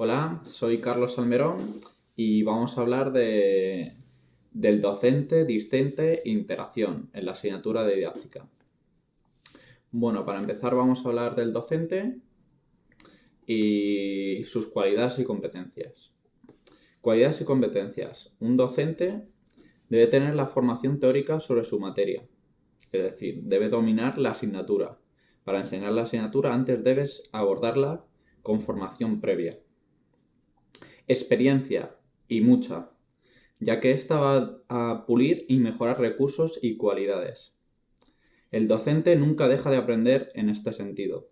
Hola, soy Carlos Salmerón y vamos a hablar del docente, discente e interacción en la asignatura de didáctica. Bueno, para empezar vamos a hablar del docente y sus cualidades y competencias. Cualidades y competencias. Un docente debe tener la formación teórica sobre su materia, es decir, debe dominar la asignatura. Para enseñar la asignatura antes debes abordarla con formación previa. Experiencia y mucha, ya que esta va a pulir y mejorar recursos y cualidades. El docente nunca deja de aprender en este sentido.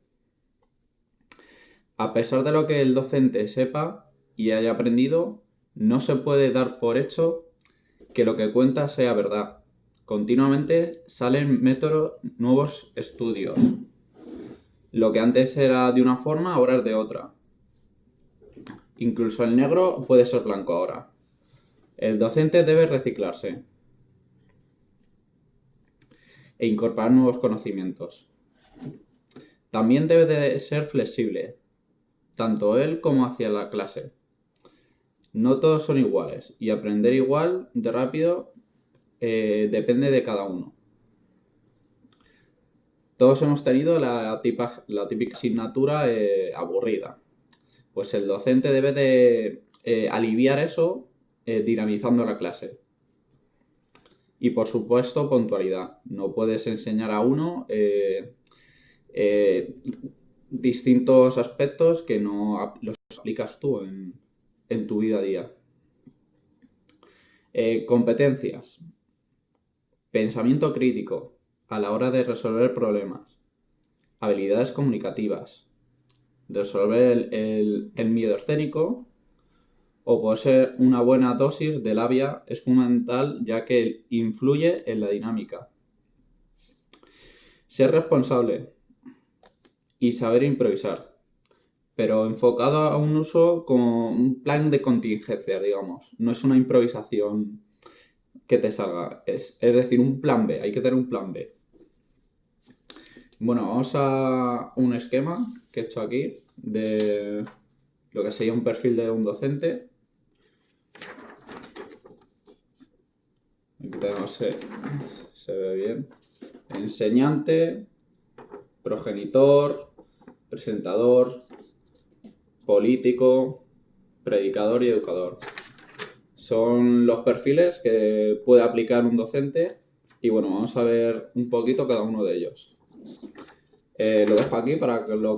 A pesar de lo que el docente sepa y haya aprendido, no se puede dar por hecho que lo que cuenta sea verdad. Continuamente salen nuevos estudios. Lo que antes era de una forma, ahora es de otra. Incluso el negro puede ser blanco ahora. El docente debe reciclarse e incorporar nuevos conocimientos. También debe de ser flexible, tanto él como hacia la clase. No todos son iguales y aprender igual de rápido depende de cada uno. Todos hemos tenido la típica asignatura aburrida. Pues el docente debe de aliviar eso dinamizando la clase. Y por supuesto, puntualidad. No puedes enseñar a uno eh, distintos aspectos que no los aplicas tú en tu vida a día. Competencias. Pensamiento crítico a la hora de resolver problemas. Habilidades comunicativas. Resolver el miedo escénico o poseer una buena dosis de labia es fundamental ya que influye en la dinámica. Ser responsable y saber improvisar, pero enfocado a un uso como un plan de contingencia, digamos. No es una improvisación que te salga, es decir, un plan B, hay que tener un plan B. Bueno, vamos a un esquema que he hecho aquí de lo que sería un perfil de un docente. Aquí tenemos, se ve bien, enseñante, progenitor, presentador, político, predicador y educador. Son los perfiles que puede aplicar un docente y bueno, vamos a ver un poquito cada uno de ellos. Lo dejo aquí para que lo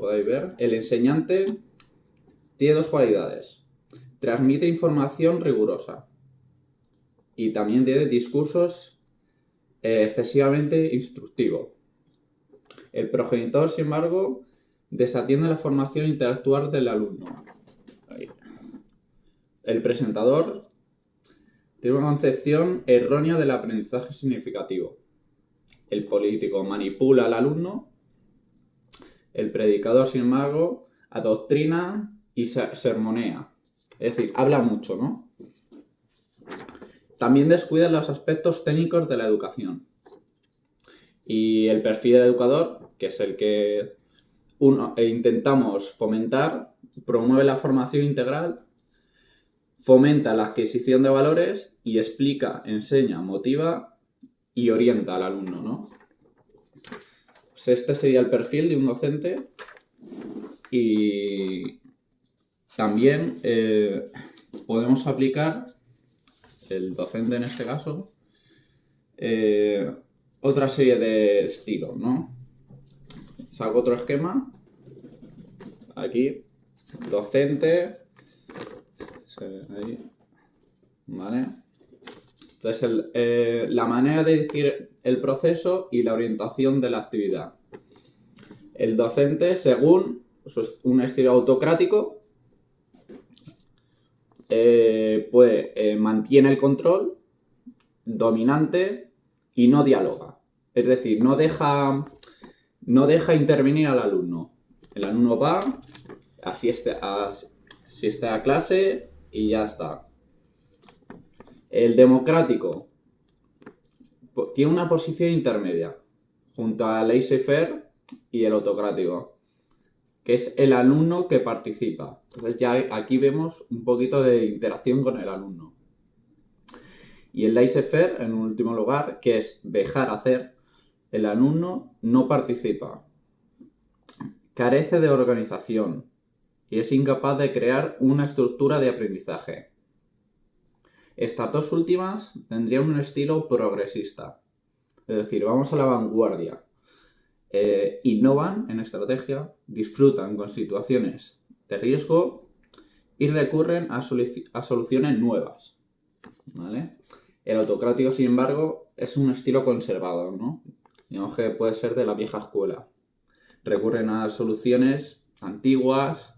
podáis ver. El enseñante tiene dos cualidades. Transmite información rigurosa y también tiene discursos excesivamente instructivos. El progenitor, sin embargo, desatiende la formación intelectual del alumno. Ahí. El presentador tiene una concepción errónea del aprendizaje significativo. El político manipula al alumno. El predicador, sin embargo, adoctrina y sermonea. Es decir, habla mucho, ¿no? También descuida los aspectos técnicos de la educación. Y el perfil del educador, que es el que intentamos fomentar, promueve la formación integral, fomenta la adquisición de valores y explica, enseña, motiva y orienta al alumno, ¿no? Pues este sería el perfil de un docente y también podemos aplicar, el docente en este caso, otra serie de estilos, ¿no? Saco otro esquema, aquí, docente, ahí, ¿vale? Entonces, la manera de decir el proceso y la orientación de la actividad. El docente, según un estilo autocrático, mantiene el control, dominante y no dialoga. Es decir, no deja intervenir al alumno. El alumno va, asiste a clase y ya está. El democrático tiene una posición intermedia junto a laissez-faire y el autocrático. que es el alumno que participa. Entonces ya aquí vemos un poquito de interacción con el alumno. Y el laissez-faire, en último lugar, que es dejar hacer, el alumno no participa, carece de organización y es incapaz de crear una estructura de aprendizaje. Estas dos últimas tendrían un estilo progresista, es decir, vamos a la vanguardia. Innovan en estrategia, disfrutan con situaciones de riesgo y recurren a soluciones nuevas, ¿vale? El autocrático, sin embargo, es un estilo conservador, ¿no? Digamos que puede ser de la vieja escuela. Recurren a soluciones antiguas,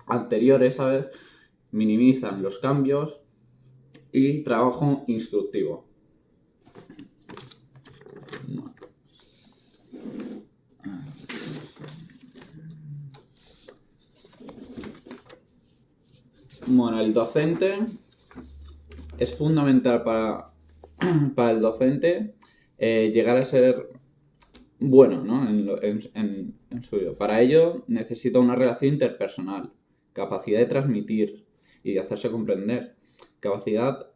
anteriores, ¿sabes? Minimizan los cambios y trabajo instructivo. Bueno, el docente es fundamental para el docente llegar a ser bueno, ¿no? en suyo. Para ello necesita una relación interpersonal, capacidad de transmitir y de hacerse comprender, capacidad,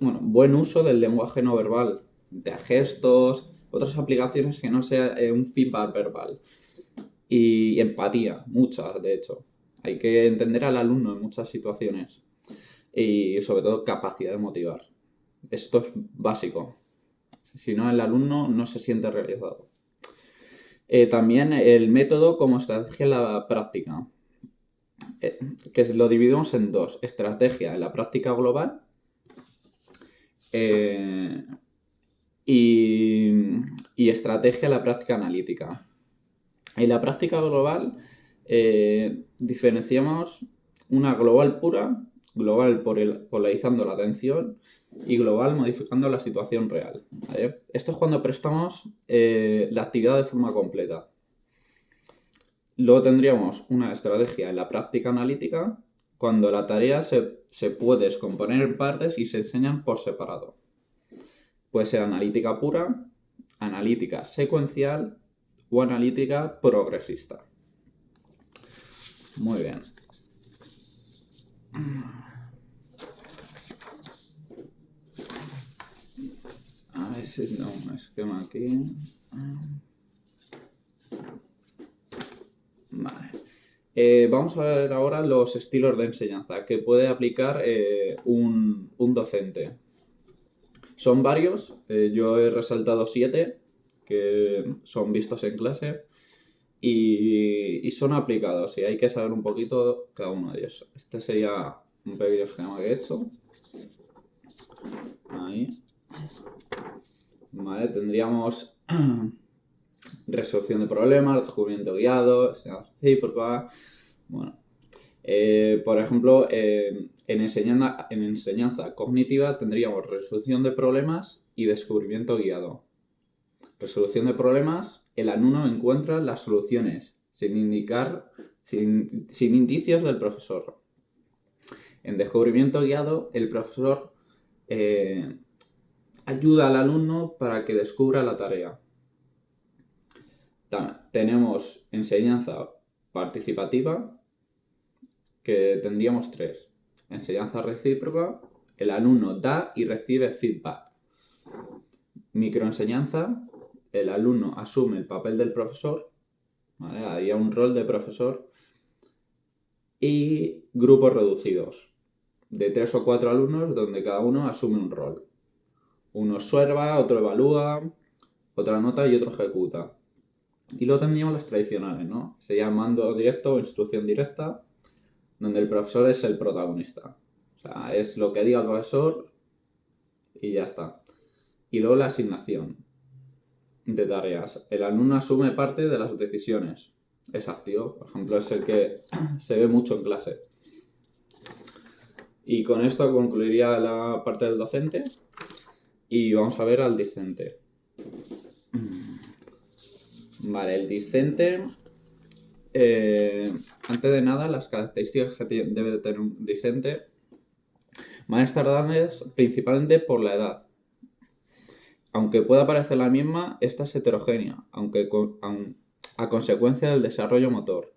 buen uso del lenguaje no verbal, de gestos, otras aplicaciones que no sea un feedback verbal y empatía, muchas de hecho. Hay que entender al alumno en muchas situaciones y sobre todo capacidad de motivar. Esto es básico. Si no, el alumno no se siente realizado. También el método como estrategia en la práctica, que lo dividimos en dos. Estrategia en la práctica global y estrategia en la práctica analítica. En la práctica global diferenciamos una global pura, global polarizando la atención y global modificando la situación real, ¿vale? Esto es cuando prestamos la actividad de forma completa. Luego tendríamos una estrategia en la práctica analítica, cuando la tarea se puede descomponer en partes y se enseñan por separado. Puede ser analítica pura, analítica secuencial o analítica progresista. Muy bien. A ver si no un esquema aquí. Vale. Vamos a ver ahora los estilos de enseñanza que puede aplicar un docente. Son varios, yo he resaltado 7 que son vistos en clase y son aplicados y hay que saber un poquito cada uno de ellos. Este sería un pequeño esquema que he hecho. Ahí. Vale, tendríamos resolución de problemas, descubrimiento guiado, recíproca. Bueno, por ejemplo, en enseñanza cognitiva tendríamos resolución de problemas y descubrimiento guiado. Resolución de problemas, el alumno encuentra las soluciones sin indicios del profesor. En descubrimiento guiado, el profesor ayuda al alumno para que descubra la tarea. Tenemos enseñanza participativa, que tendríamos 3. Enseñanza recíproca, el alumno da y recibe feedback. Microenseñanza, el alumno asume el papel del profesor, ¿vale? Haría un rol de profesor. Y grupos reducidos, de 3 o 4 alumnos, donde cada uno asume un rol. Uno observa, otro evalúa, otro anota y otro ejecuta. Y luego tendríamos las tradicionales, ¿no? Se llama mando directo o instrucción directa, donde el profesor es el protagonista. O sea, es lo que diga el profesor y ya está. Y luego la asignación de tareas. El alumno asume parte de las decisiones. Es activo, por ejemplo, es el que se ve mucho en clase. Y con esto concluiría la parte del docente y vamos a ver al discente. Vale, el discente, antes de nada, las características que debe de tener un discente van a estar dadas principalmente por la edad. Aunque pueda parecer la misma, esta es heterogénea, a consecuencia del desarrollo motor,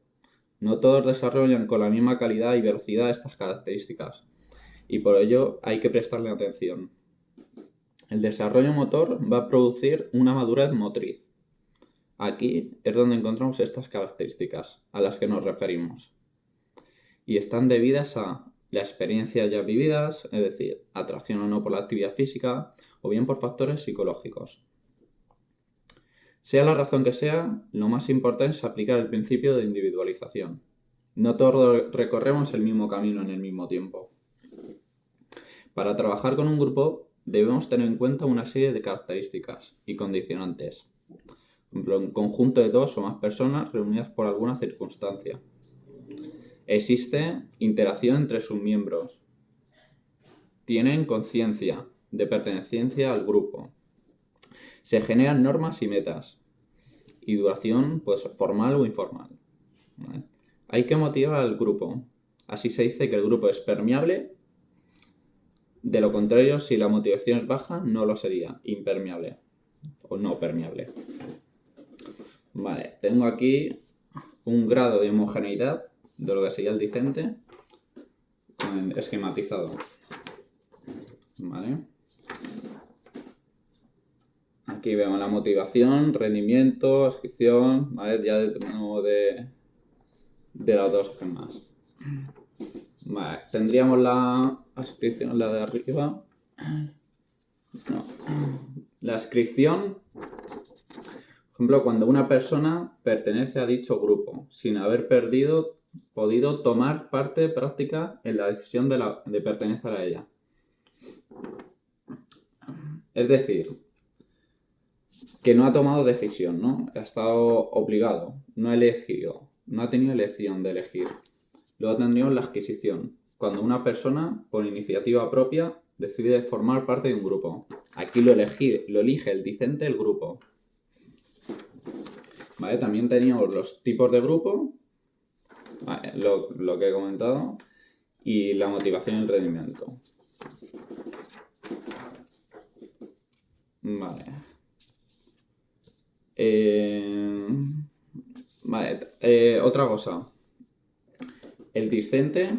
No todos desarrollan con la misma calidad y velocidad estas características, y por ello hay que prestarle atención. El desarrollo motor va a producir una madurez motriz. Aquí es donde encontramos estas características a las que nos referimos. Y están debidas a las experiencias ya vividas, es decir, atracción o no por la actividad física, o bien por factores psicológicos. Sea la razón que sea, lo más importante es aplicar el principio de individualización. No todos recorremos el mismo camino en el mismo tiempo. Para trabajar con un grupo debemos tener en cuenta una serie de características y condicionantes. Por ejemplo, un conjunto de 2 o más personas reunidas por alguna circunstancia. Existe interacción entre sus miembros. Tienen conciencia de pertenencia al grupo. Se generan normas y metas. Y duración, pues, formal o informal. ¿Vale? Hay que motivar al grupo. Así se dice que el grupo es permeable. De lo contrario, si la motivación es baja, no lo sería. Impermeable. O no permeable. Vale, tengo aquí un grado de homogeneidad de lo que sería el discente esquematizado. ¿Vale? Aquí vemos la motivación, rendimiento, adscripción, ¿vale? Ya tenemos de las dos gemas. Vale, tendríamos la adscripción, la de arriba. No. La adscripción, por ejemplo, cuando una persona pertenece a dicho grupo, sin haber podido tomar parte práctica en la decisión de pertenecer a ella. Es decir, que no ha tomado decisión, ¿no? Ha estado obligado, no ha elegido, no ha tenido elección de elegir. Luego tendríamos la adquisición, cuando una persona, por iniciativa propia, decide formar parte de un grupo. Aquí lo elige el discente el grupo. ¿Vale? También teníamos los tipos de grupo, ¿vale? Lo que he comentado, y la motivación y el rendimiento. Vale. Otra cosa. El discente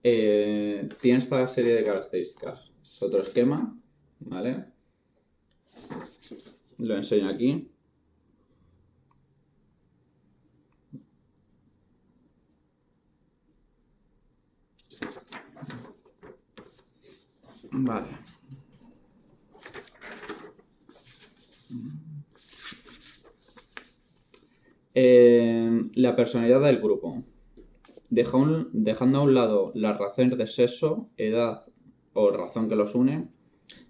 tiene esta serie de características. Es otro esquema, ¿vale? Lo enseño aquí. Vale. La personalidad del grupo. Dejando a un lado las razones de sexo, edad o razón que los une,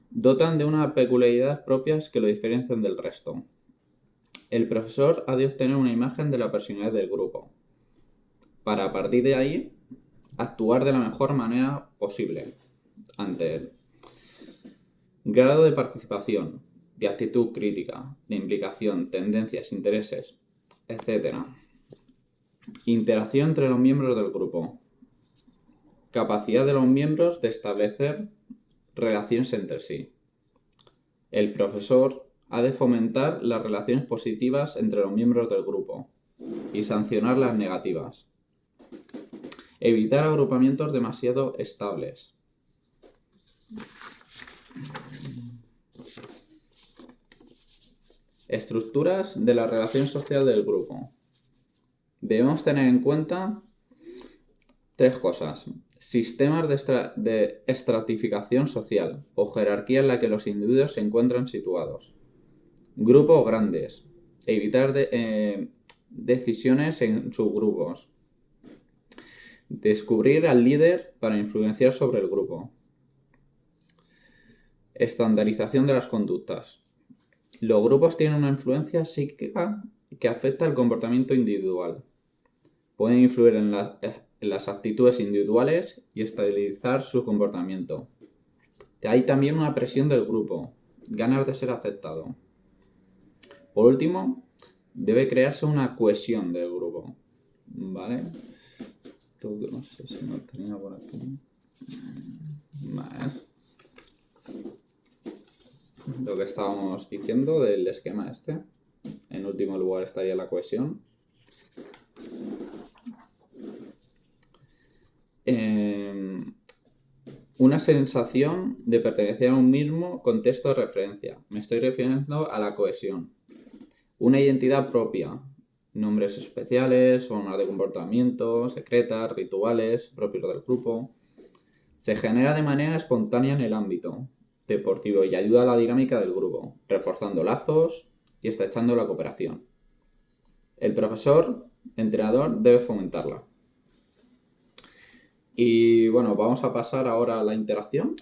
dotan de unas peculiaridades propias que lo diferencian del resto. El profesor ha de obtener una imagen de la personalidad del grupo, para a partir de ahí actuar de la mejor manera posible ante él. Grado de participación, de actitud crítica, de implicación, tendencias, intereses, etc. Interacción entre los miembros del grupo. Capacidad de los miembros de establecer relaciones entre sí. El profesor ha de fomentar las relaciones positivas entre los miembros del grupo y sancionar las negativas. Evitar agrupamientos demasiado estables. Estructuras de la relación social del grupo. Debemos tener en cuenta 3 cosas. Sistemas de estratificación social o jerarquía en la que los individuos se encuentran situados. Grupos grandes. Evitar decisiones en subgrupos. Descubrir al líder para influenciar sobre el grupo. Estandarización de las conductas. Los grupos tienen una influencia psíquica que afecta el comportamiento individual. Pueden influir en las actitudes individuales y estabilizar su comportamiento. Hay también una presión del grupo, ganas de ser aceptado. Por último, debe crearse una cohesión del grupo. ¿Vale? No sé si lo tenía por aquí. Más. Lo que estábamos diciendo del esquema este. En último lugar estaría la cohesión. Una sensación de pertenecer a un mismo contexto de referencia. Me estoy refiriendo a la cohesión. Una identidad propia. Nombres especiales, formas de comportamiento, secretas, rituales propios del grupo. Se genera de manera espontánea en el ámbito deportivo y ayuda a la dinámica del grupo, reforzando lazos y estrechando la cooperación. El profesor, entrenador, debe fomentarla. Y bueno, vamos a pasar ahora a la interacción.